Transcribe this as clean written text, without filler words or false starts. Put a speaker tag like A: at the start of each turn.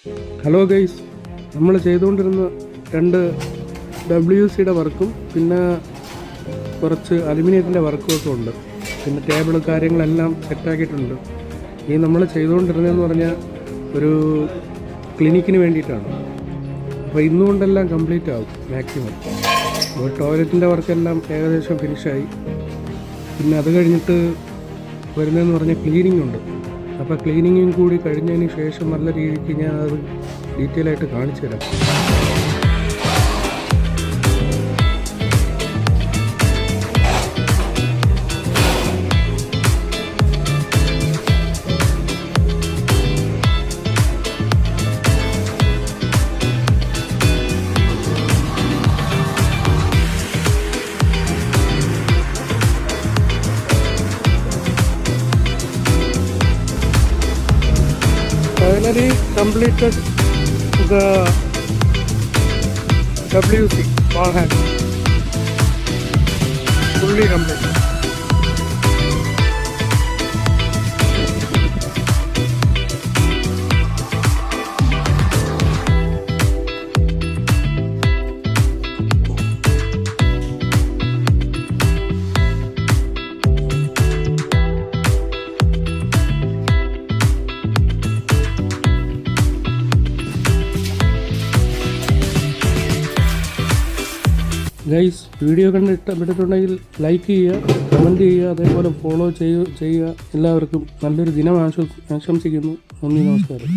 A: Hello guys, നമ്മൾ ചെയ്തുകൊണ്ടിരുന്ന 2 WC വർക്കും പിന്നെ കുറച്ച് അലുമിനിയത്തിൻ്റെ വർക്കും ഒക്കെ ഉണ്ട്. പിന്നെ ടേബിൾ കാര്യങ്ങളെല്ലാം സെറ്റാക്കിയിട്ടുണ്ട്. ഈ നമ്മൾ ചെയ്തുകൊണ്ടിരുന്നതെന്ന് പറഞ്ഞാൽ ഒരു ക്ലിനിക്കിന് വേണ്ടിയിട്ടാണ്. അപ്പോൾ ഇന്നുകൊണ്ടെല്ലാം കംപ്ലീറ്റ് ആവും മാക്സിമം. അപ്പോൾ ടോയ്ലറ്റിൻ്റെ വർക്കെല്ലാം ഏകദേശം ഫിനിഷായി. പിന്നെ അത് കഴിഞ്ഞിട്ട് വരുന്നതെന്ന് പറഞ്ഞാൽ ക്ലീനിങ് ഉണ്ട്. അപ്പോൾ ക്ലീനിങ്ങും കൂടി കഴിഞ്ഞതിന് ശേഷം നല്ല രീതിക്ക് ഞാൻ അത് ഡീറ്റെയിൽ ആയിട്ട് കാണിച്ചു തരാം. Finally completed the WC wall hack, fully complete. Guys, video കണ്ട് ഇഷ്ടപ്പെട്ടിട്ടുണ്ടെങ്കിൽ ലൈക്ക് ചെയ്യുക, കമൻറ്റ് ചെയ്യുക, അതേപോലെ ഫോളോ ചെയ്യുക. എല്ലാവർക്കും നല്ലൊരു ദിനം ആശംസിക്കുന്നു. നന്ദി, നമസ്കാരം.